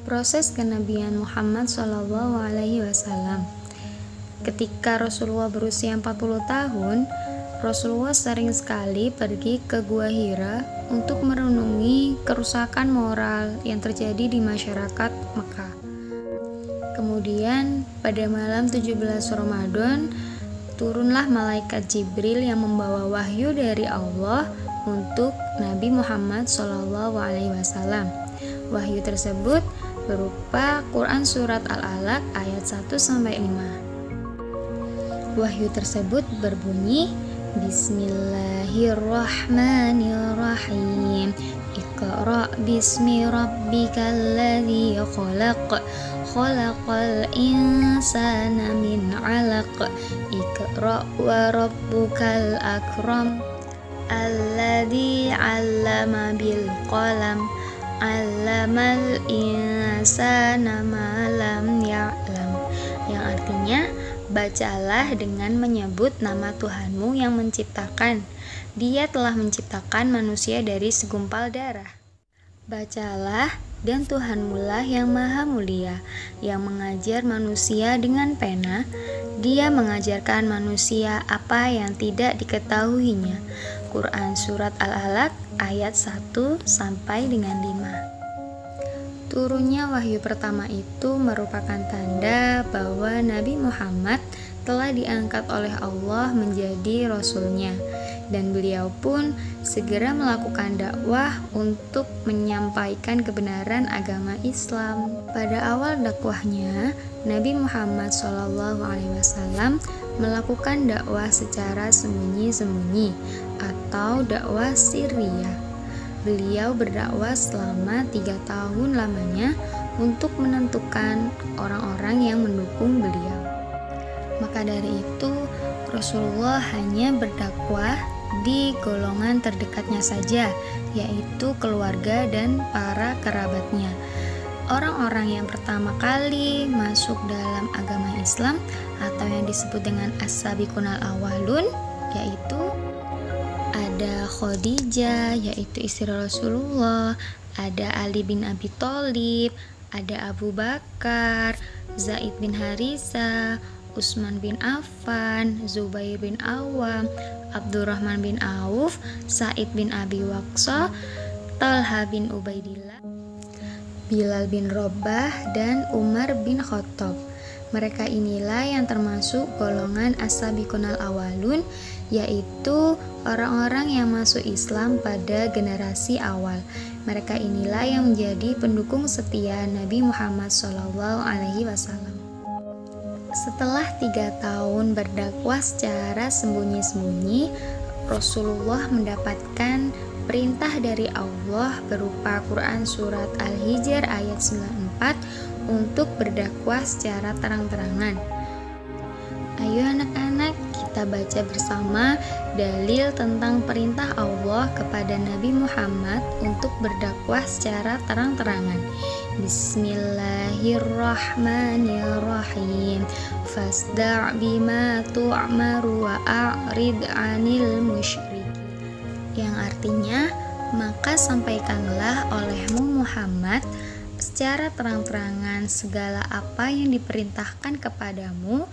Proses kenabian Muhammad SAW. Ketika Rasulullah berusia 40 tahun, Rasulullah sering sekali pergi ke Gua Hira untuk merenungi kerusakan moral yang terjadi di masyarakat Mekah. Kemudian pada malam 17 Ramadan, turunlah malaikat Jibril yang membawa wahyu dari Allah untuk Nabi Muhammad SAW. Wahyu tersebut berupa Quran Surat Al-Alaq ayat 1-5. Wahyu tersebut berbunyi, Bismillahirrahmanirrahim. Iqra' bismi rabbikal ladzi khalaq. Khalaqal insana min 'alaq. Iqra' wa rabbukal akram. Alladzi 'allama bil qalam. 'Allamal insana ma lam ya'lam. Yang artinya, bacalah dengan menyebut nama Tuhanmu yang menciptakan. Dia telah menciptakan manusia dari segumpal darah. Bacalah, dan Tuhanmulah yang maha mulia, yang mengajar manusia dengan pena. Dia mengajarkan manusia apa yang tidak diketahuinya. Quran Surat Al-Alaq ayat 1-5. Turunnya wahyu pertama itu merupakan tanda bahwa Nabi Muhammad telah diangkat oleh Allah menjadi Rasulnya, dan beliau pun segera melakukan dakwah untuk menyampaikan kebenaran agama Islam. Pada awal dakwahnya, Nabi Muhammad SAW melakukan dakwah secara sembunyi-sembunyi atau dakwah sirriyah. Beliau berdakwah selama 3 tahun lamanya untuk menentukan orang-orang yang mendukung beliau. Maka dari itu, Rasulullah hanya berdakwah di golongan terdekatnya saja, yaitu keluarga dan para kerabatnya. Orang-orang yang pertama kali masuk dalam agama Islam atau yang disebut dengan as-sabiqunal awwalun, yaitu ada Khadijah, yaitu istri Rasulullah, ada Ali bin Abi Thalib, ada Abu Bakar, Zaid bin Harisa, Utsman bin Affan, Zubair bin Awam, Abdurrahman bin Auf, Sa'id bin Abi Waqqas, Talha bin Ubaidillah, Bilal bin Rabah, dan Umar bin Khattab. Mereka inilah yang termasuk golongan as-sabiqunal awalun, yaitu orang-orang yang masuk Islam pada generasi awal. Mereka inilah yang menjadi pendukung setia Nabi Muhammad SAW. Setelah 3 tahun berdakwah secara sembunyi-sembunyi, Rasulullah mendapatkan perintah dari Allah berupa Quran Surat Al-Hijr ayat 94 untuk berdakwah secara terang-terangan. Ayo anak-anak, kita baca bersama dalil tentang perintah Allah kepada Nabi Muhammad untuk berdakwah secara terang-terangan. Bismillahirrahmanirrahim. Fasda' bima tu'maru wa a'rid 'anil musyrikin. Yang artinya, maka sampaikanlah olehmu Muhammad secara terang-terangan segala apa yang diperintahkan kepadamu,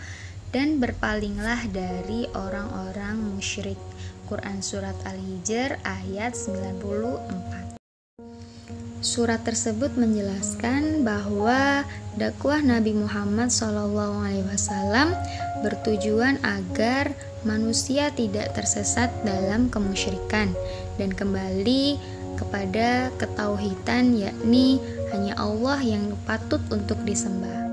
dan berpalinglah dari orang-orang musyrik. Quran Surat Al-Hijr ayat 94. Surat tersebut menjelaskan bahwa dakwah Nabi Muhammad SAW bertujuan agar manusia tidak tersesat dalam kemusyrikan dan kembali kepada ketauhidan, yakni hanya Allah yang patut untuk disembah.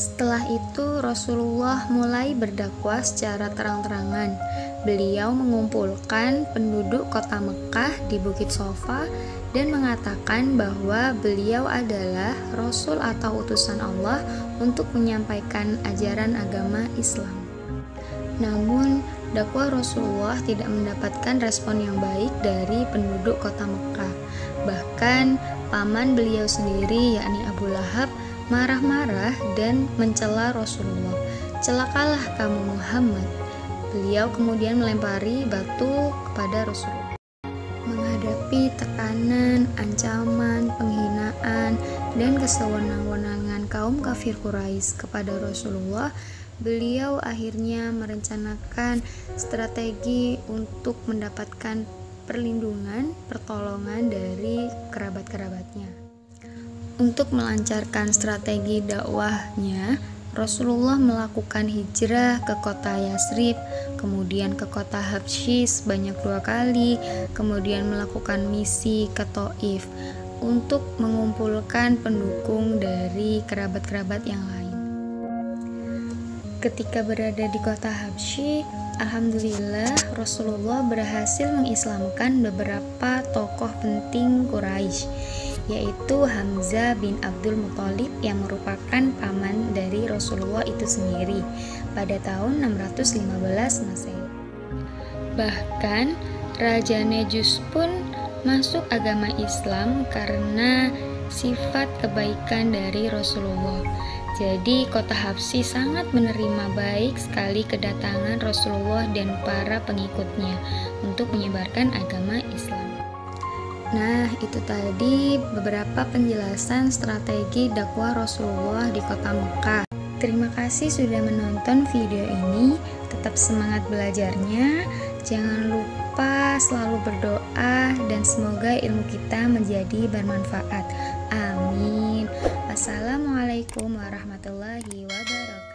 Setelah itu Rasulullah mulai berdakwah secara terang-terangan. Beliau mengumpulkan penduduk kota Mekah di Bukit Sofa dan mengatakan bahwa beliau adalah Rasul atau utusan Allah untuk menyampaikan ajaran agama Islam. Namun, dakwah Rasulullah tidak mendapatkan respon yang baik dari penduduk kota Mekah. Bahkan, paman beliau sendiri, yakni Abu Lahab, marah-marah dan mencela Rasulullah. Celakalah kamu Muhammad. Beliau kemudian melempari batu kepada Rasulullah. Menghadapi tekanan, ancaman, penghinaan, kehinaan dan kesewenang-wenangan kaum kafir Quraisy kepada Rasulullah, beliau akhirnya merencanakan strategi untuk mendapatkan perlindungan, pertolongan dari kerabat-kerabatnya. Untuk melancarkan strategi dakwahnya, Rasulullah melakukan hijrah ke kota Yasrib, kemudian ke kota Habsyi sebanyak 2 kali, kemudian melakukan misi ke Thaif untuk mengumpulkan pendukung dari kerabat-kerabat yang lain. Ketika berada di kota Habsyi, alhamdulillah Rasulullah berhasil mengislamkan beberapa tokoh penting Quraisy, yaitu Hamzah bin Abdul Muthalib yang merupakan paman dari Rasulullah itu sendiri pada tahun 615 Masehi. Bahkan Raja Nejus pun masuk agama Islam karena sifat kebaikan dari Rasulullah. Jadi kota Habsyi sangat menerima baik sekali kedatangan Rasulullah dan para pengikutnya untuk menyebarkan agama Islam. Nah, itu tadi beberapa penjelasan strategi dakwah Rasulullah di kota Mekah. Terima kasih sudah menonton video ini. Tetap semangat belajarnya. Jangan lupa selalu berdoa dan semoga ilmu kita menjadi bermanfaat. Amin. Wassalamualaikum warahmatullahi wabarakatuh.